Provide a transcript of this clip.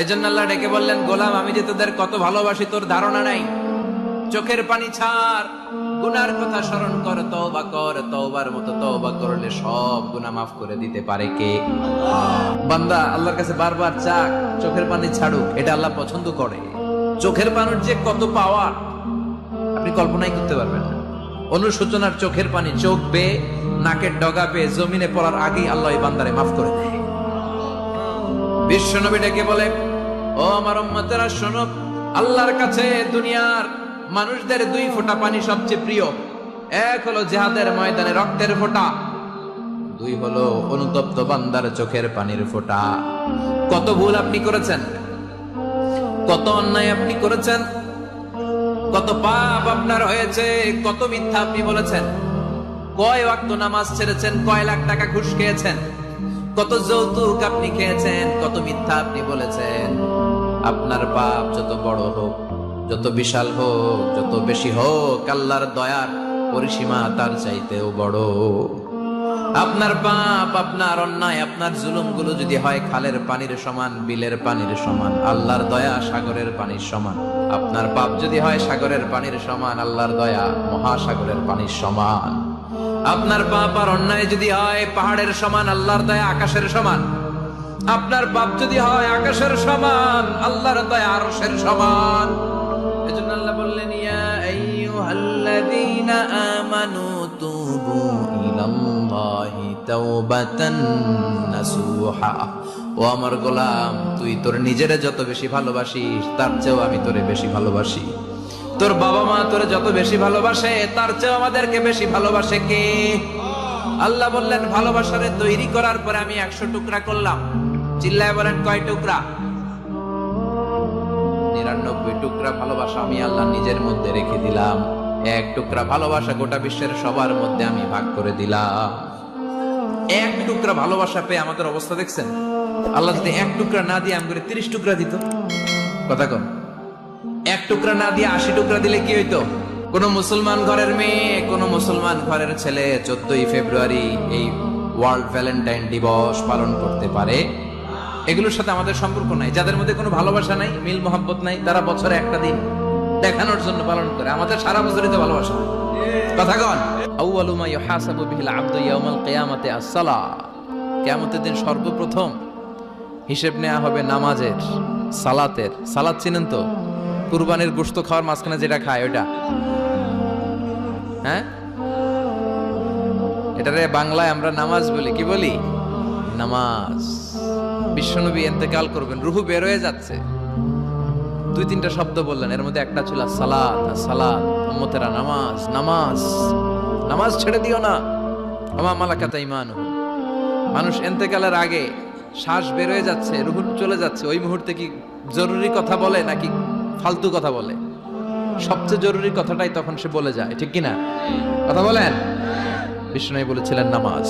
এজন্য আল্লাহ ডেকে বললেন, গোলাম আমি যে তোদের কত ভালোবাসি তোর ধারণা নাই। চোখের পানি ছাড়, গুনার কথা স্মরণ কর, তওবা কর। তওবার মতো তওবা করলে সব গুনাহ মাফ করে দিতে পারে কে? বান্দা আল্লাহর কাছে বারবার চাক, চোখের পানি ছাড়ুক, এটা আল্লাহ পছন্দ করে। চোখের পানির যে কত পাওয়ার আপনি কল্পনাই করতে পারবেন না। অনুশোচনার চোখের পানি চোখ বেয়ে নাকের ডগা পেয়ে জমিনে পড়ার আগেই আল্লাহ এই বান্দারে মাফ করে দেয়। বিশ্বনবী ডেকে বলে, ও আমার উম্মতেরা শোনো, আল্লাহর কাছে দুনিয়ার মানুষদের দুই ফোঁটা পানি সবচেয়ে প্রিয়। এক হলো জিহাদের ময়দানে রক্তের ফোঁটা, দুই হলো অনুতপ্ত বান্দার চোখের পানির ফোঁটা। কত ভুল আপনি করেছেন, কত অন্যায় আপনি করেছেন, কত পাপ আপনার হয়েছে, কত মিথ্যা আপনি বলেছেন, কয় ওয়াক্ত নামাজ ছেড়েছেন, কয় লাখ টাকা ঘুষ খেয়েছেন, কত যৌতুক আপনি খেয়েছেন, কত মিথ্যা আপনি বলেছেন। আপনার পাপ যত বড় হোক, যত বিশাল হোক, যত বেশি হোক, আল্লাহর দয়ার পরিসীমা তার চাইতেও বড়। আপনার পাপ, আপনার অন্যায়, আপনার জুলুমগুলো যদি হয় খালের পানির সমান, বিলের পানির সমান, আল্লাহর দয়া সাগরের পানির সমান। আপনার পাপ যদি হয় সাগরের পানির সমান, আল্লাহর দয়া মহাসাগরের পানির সমান। আপনার পাপ আর অন্যায় যদি হয় পাহাড়ের সমান, আল্লাহর দয়া আকাশের সমান। আপনার পাপ যদি হয় আকাশের সমান, আল্লাহর দয়া আরশের সমান। এজন্য আল্লাহ বললেন, ইয়া আইয়ুহাল্লাযীনা আমানু তুবু ইলাল্লাহি তাওবাতান নাসুহা। ও আমার গোলাম, তুই তোর নিজেরে যত বেশি ভালোবাসিস তার চেয়েও আমি তোরে বেশি ভালোবাসি। তোর বাবা মা তোরে যত বেশি ভালোবাসে তার চেয়েও আমাদেরকে বেশি ভালোবাসে কে? আল্লাহ বললেন, ভালোবাসারে তৈরি করার পরে আমি 100 টুকরা করলাম। চিল্লায় বলেন, কয় টুকরা? 99 টুকরা ভালোবাসা আমি আল্লাহ নিজের মধ্যে রেখে দিলাম। 1 টুকরা ভালোবাসা গোটা বিশ্বের সবার মধ্যে আমি ভাগ করে দিলাম। 1 টুকরা ভালোবাসা পেয়ে আমাদের অবস্থা দেখছেন? আল্লাহ যদি 1 টুকরা না দিয়ে আমি করে 30 টুকরা দিত, কথা কন, 1 টুকরা না দিয়ে 80 টুকরা দিলে কি হইতো? কোন মুসলমান ঘরের মেয়ে, কোন মুসলমান ঘরের ছেলে 14ই ফেব্রুয়ারি এই ওয়ার্ল্ড ভ্যালেন্টাইন দিবস পালন করতে পারে? এগুলোর সাথে আমাদের সম্পর্ক নাই। যাদের মধ্যে কোনো ভালোবাসা নাই, মিল মোহাব্বত নাই, তারা বছরে একটা দিন দেখানোর জন্য পালন করে। আমাদের সারা বছরই তো ভালোবাসা। কথা কন, আউয়ালু মা ইউহাসাবু বিহিল আবদু ইয়াউমাল কিয়ামাতি আস-সালাহ। কিয়ামতের দিন সর্বপ্রথম হিসেব নেওয়া হবে নামাজের, সালাতের। সালাত চিনেন তো? কুরবানির গোশত খাওয়ার মাঝখানে যেটা খায় ওটা, হ্যাঁ, এটারে বাংলায় আমরা নামাজ বলি। কি বলি? নামাজ। বিশ্বনবী ইন্তেকাল করবেন, রূহ বের হয়ে যাচ্ছে, 2-3টা শব্দ বললেন, এর মধ্যে একটা ছিল সালাত। সালাত, উম্মতেরা নামাজ, নামাজ, নামাজ ছেড়ে দিও না। আমা মালাকাত ঈমানুহুম। মানুষ ইন্তেকালের আগে শ্বাস বের হয়ে যাচ্ছে, রূহ চলে যাচ্ছে, ওই মুহূর্তে কি জরুরি কথা বলে নাকি ফালতু কথা বলে? সবচেয়ে জরুরি কথাটাই তখন সে বলে যায়, ঠিক কিনা? কথা বলেন। বিষ্ণু বলেছিলেন নামাজ।